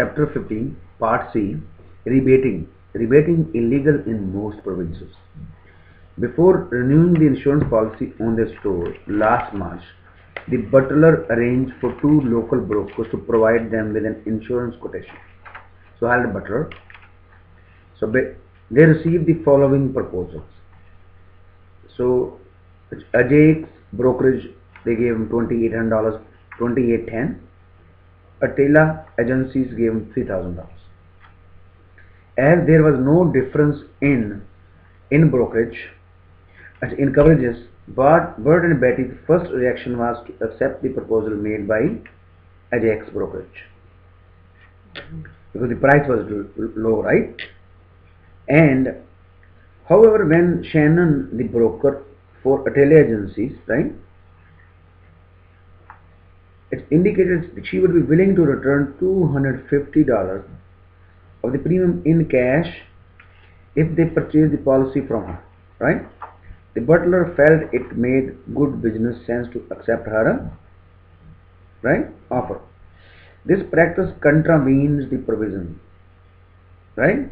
Chapter 15, Part C, Rebating. Rebating illegal in most provinces. Before renewing the insurance policy on their store last March, the butler arranged for two local brokers to provide them with an insurance quotation. So hired a butler. So they received the following proposals. So Ajay's brokerage, they gave him $2,800, $2,810. Atela agencies gave him $3,000. As there was no difference in brokerage, in coverages, Bert and Betty's first reaction was to accept the proposal made by Ajax brokerage because the price was low, right? And however, when Shannon, the broker for Atela agencies, right, it indicated that she would be willing to return $250 of the premium in cash if they purchase the policy from her, right? The butler felt it made good business sense to accept her, right, offer. This practice contravenes the provision, right,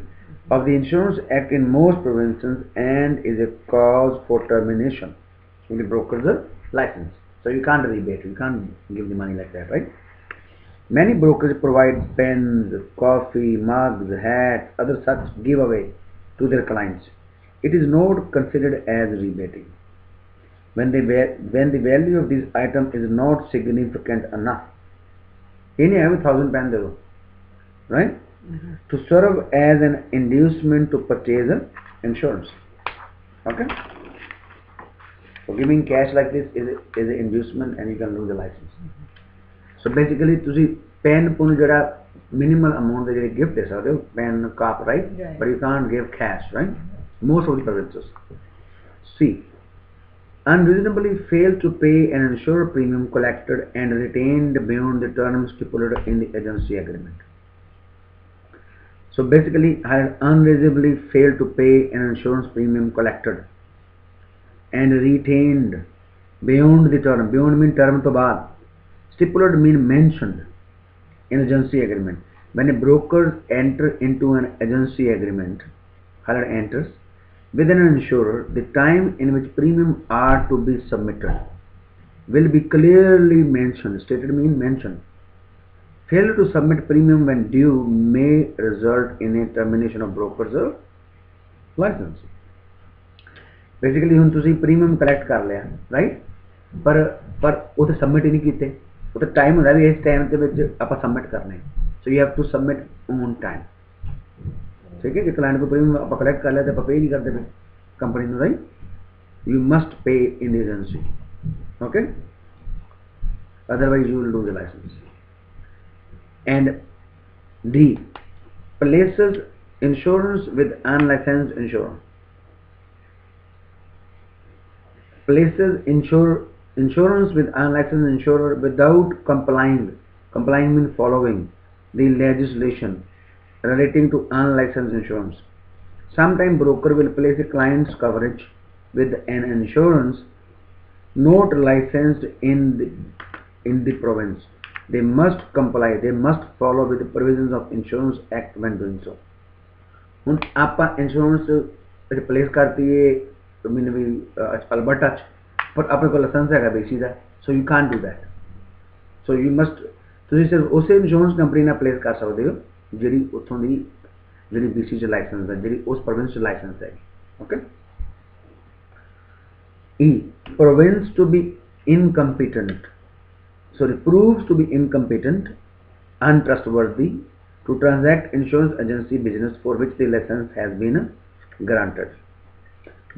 of the Insurance Act in most provinces and is a cause for termination in the broker's license. So you can't rebate, you can't give the money like that, right? Many brokers provide pens, coffee, mugs, hats, other such giveaway to their clients. It is not considered as rebating when the value of this item is not significant enough. In have 1,000 pen, right? To serve as an inducement to purchase insurance. Okay? So giving cash like this is an inducement and you can lose the license. So basically, ਤੁਸੀਂ pen ਨੂੰ ਜਿਹੜਾ minimal amount ਦੇ ਜਿਹੜੇ gift ਦੇ ਸਕਦੇ ਹੋ, pen, cup, right? But you can't give cash, right? Most of the provinces. C. Unreasonably fail to pay an insurer premium collected and retained beyond the terms stipulated in the agency agreement. So basically, I unreasonably failed to pay an insurance premium collected and retained beyond the term. Beyond mean term to baad. Stipulated mean mentioned in agency agreement. When a broker enters into an agency agreement, hired enters with an insurer, the time in which premium are to be submitted will be clearly mentioned. Stated mean mentioned. Failure to submit premium when due may result in a termination of broker's license. Basically, ਹੁਣ ਤੁਸੀਂ premium collect ਕਰ ਲਿਆ, right? ਪਰ ਉਹ ਤੇ submit ਹੀ ਨਹੀਂ ਕੀਤੇ. ਉਹ ਤਾਂ time ਹੁੰਦਾ ਵੀ ਇਸ time ਦੇ ਵਿੱਚ ਆਪਾਂ submit ਕਰਨੇ. So you have to submit on time. ठीक है, कि client को premium ਆਪਾਂ collect ਕਰ ਲਿਆ ਤੇ ਆਪਾਂ pay ਨਹੀਂ ਕਰਦੇ company ਨੂੰ, right? You must pay in the agency. Okay? Otherwise you will lose the license. And D. Places insurance with unlicensed insurer. Places insurance with unlicensed insurer without complying means following the legislation relating to unlicensed insurance. Sometimes broker will place a client's coverage with an insurance not licensed in the province. They must comply, they must follow with the provisions of Insurance Act when doing so. ਹੁਣ ਆਪਾਂ insurance replace ਕਰਤੀ ਹੈ ਮੈਨੂੰ ਵੀ Alberta ਚ, ਪਰ ਆਪਣੇ ਕੋਲ licence ਹੈਗਾ BC the, so you can't do that. So you must, ਤੁਸੀਂ ਸਿਰਫ ਉਸੇ ਇੰਸ਼ੋਰੈਂਸ ਕੰਪਨੀ ਨਾਲ ਪਲੇਸ ਕਰ ਸਕਦੇ ਹੋ ਜਿਹੜੀ ਉੱਥੋਂ ਦੀ ਜਿਹੜੀ BC ਚ ਲਾਇਸੈਂਸ ਹੈ, ਜਿਹੜੀ ਉਸ ਪ੍ਰੋਵਿੰਸ ਚ ਲਾਇਸੈਂਸ ਹੈ. Okay? E. Province to be incompetent. Sorry, proves to be incompetent, untrustworthy to transact insurance agency business for which the license has been granted.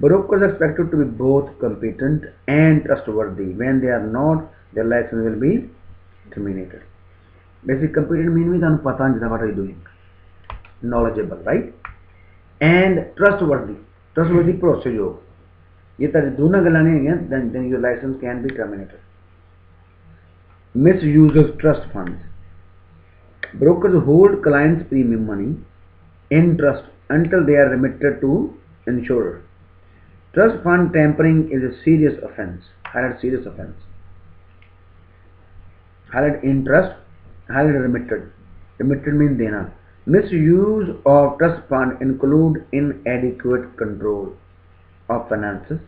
Brokers are expected to be both competent and trustworthy. When they are not, their license will be terminated. Basic competent means we don't know what are you doing. Knowledgeable, right? And trustworthy. Trustworthy procedure. If there are two galan then your license can be terminated. Misuse of trust funds. Brokers hold clients' premium money in trust until they are remitted to insurer. Trust fund tampering is a serious offence. Highlight serious offence. Highlight in trust, highlight remitted. Remitted means देना. Misuse of trust fund include inadequate control of finances.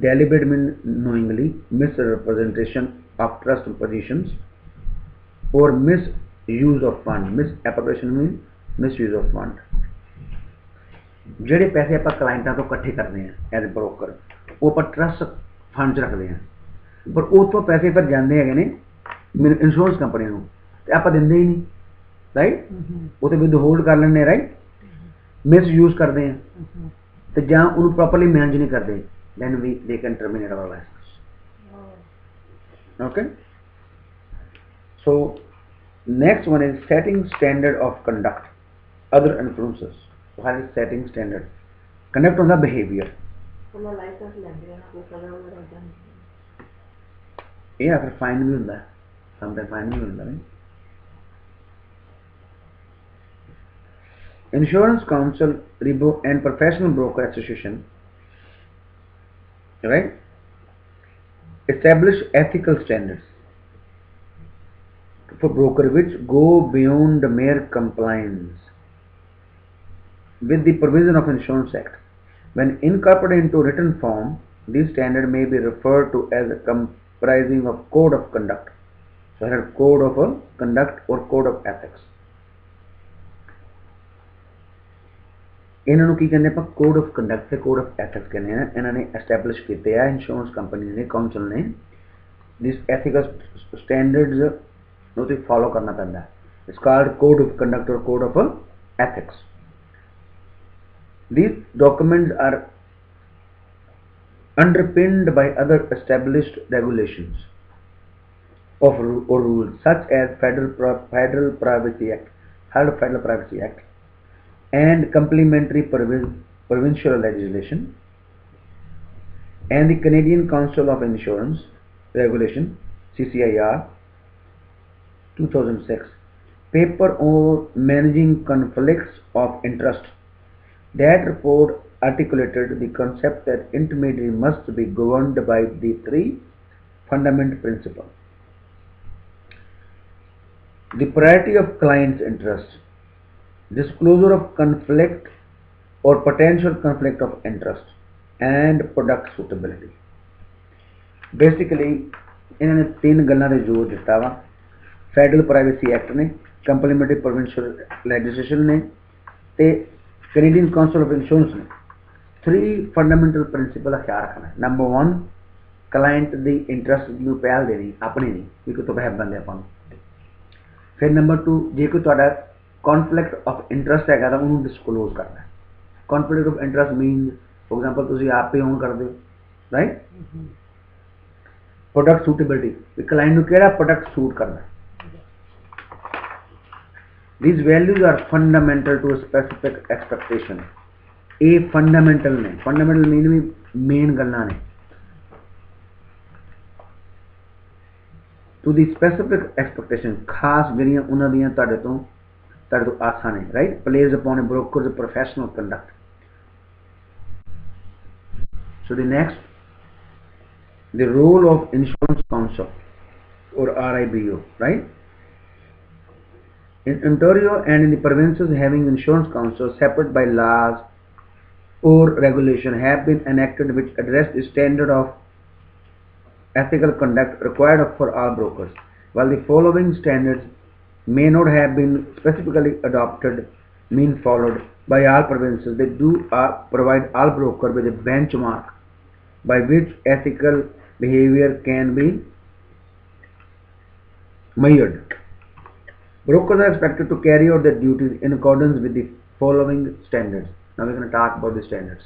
Deliberate means knowingly misrepresentation of trust positions, or misuse of fund. Misappropriation means misuse of fund. ਜਿਹੜੇ ਪੈਸੇ ਆਪਾਂ ਕਲਾਇੰਟਾਂ ਤੋਂ ਇਕੱਠੇ ਕਰਦੇ ਹਾਂ as broker, ਉਹ ਆਪਾਂ ਟਰਸਟ ਫੰਡ 'ਚ ਰੱਖਦੇ ਹਾਂ, ਪਰ ਉੱਥੋਂ ਪੈਸੇ ਫਿਰ ਜਾਂਦੇ ਹੈਗੇ ਨੇ ਇੰਸ਼ੋਰੈਂਸ ਕੰਪਨੀ ਨੂੰ, ਤੇ ਆਪਾਂ ਦਿੰਦੇ ਹੀ ਨਹੀਂ, ਰਾਈਟ, ਉਹ ਤੇ ਵਿਦ ਹੋਲਡ ਕਰ ਲੈਂਦੇ, ਰਾਈਟ, ਮਿਸਯੂਜ਼ ਕਰਦੇ ਹਾਂ, ਤੇ ਜਾਂ ਉਹਨੂੰ ਪ੍ਰੋਪਰਲੀ ਮੈਨੇਜ ਨਹੀਂ ਕਰਦੇ, then they can terminate our license. Okay, so next one is setting standard of conduct. Other influences. So how is setting standard? Conduct on the behavior. Yeah, फिर fine भी होता है, sometimes फाइन भी होता है. Insurance Council and Professional Broker Association, right, establish ethical standards for broker which go beyond mere compliance with the provision of Insurance Act. When incorporated into written form, these standards may be referred to as comprising of code of conduct. So here code of conduct or code of ethics. ਇਹਨਾਂ ਨੂੰ ਕੀ ਕਹਿੰਦੇ ਆਪਾਂ, code of conduct ਤੇ code of ethics ਕਹਿੰਦੇ ਆ. ਇਹਨਾਂ ਨੇ establish ਕੀਤੇ ਆ ਇੰਸ਼ੋਰੈਂਸ ਕੰਪਨੀ ਨੇ, ਕਾਉਂਸਲ ਨੇ. ਦਿਸ ਐਥਿਕਲ ਸਟੈਂਡਰਡਸ ਨੂੰ ਤੇ ਫੋਲੋ ਕਰਨਾ ਪੈਂਦਾ. It's called code of conduct ਔਰ code of ethics. These documents are underpinned by other established regulations of or rules such as Federal Privacy Act, and complementary provincial legislation, and the Canadian Council of Insurance Regulation (CCIR) 2006 paper on managing conflicts of interest. That report articulated the concept that intermediary must be governed by the three fundamental principles: the priority of client's interest, disclosure of conflict or potential conflict of interest, and product suitability. Basically ਇਹਨਾਂ ਨੇ ਤਿੰਨ ਗੱਲਾਂ ਤੇ ਜ਼ੋਰ ਦਿੱਤਾ ਵਾ. Federal privacy act ਨੇ, complimentary provincial legislation ਨੇ, ਤੇ Canadian Council of Insurance ने. Three fundamental principle का ख्याल रखना है. Number one, client the interest ਨੂੰ ਪਹਿਲ ਦੇਣੀ, ਆਪਣੀ ਨਹੀਂ, ਕਿਉਂਕਿ ਤੋਂ ਬਹਿਬ ਬੰਦੇ ਆਪਾਂ ਨੂੰ. ਫਿਰ ਨੰਬਰ 2, ਜੇ ਕੋਈ ਤੁਹਾਡਾ conflict of interest ਹੈਗਾ ਤਾਂ ਉਹਨੂੰ disclose ਕਰਨਾ ਹੈ. Conflict of interest means, for example, ਤੁਸੀਂ ਆਪ ਪੇ own ਕਰਦੇ ਹੋ, right? Product suitability, ਵੀ client ਨੂੰ ਕਿਹੜਾ product suit ਕਰਨਾ ਹੈ. These values are fundamental to a specific expectation. A fundamental ने, fundamental mean भी main गल्ला ने. To the specific expectation, खास जरिया उन्हां दियां ताड़े तो आसां ने, right? Plays upon a broker's professional conduct. So the next, the role of Insurance Council or RIBO, right? In Ontario and in the provinces having insurance councils separate by laws or regulation have been enacted which address the standard of ethical conduct required for all brokers. While the following standards may not have been specifically adopted, mean followed by all provinces, they do provide all brokers with a benchmark by which ethical behavior can be measured. Brokers are expected to carry out their duties in accordance with the following standards. Now we are going to talk about the standards.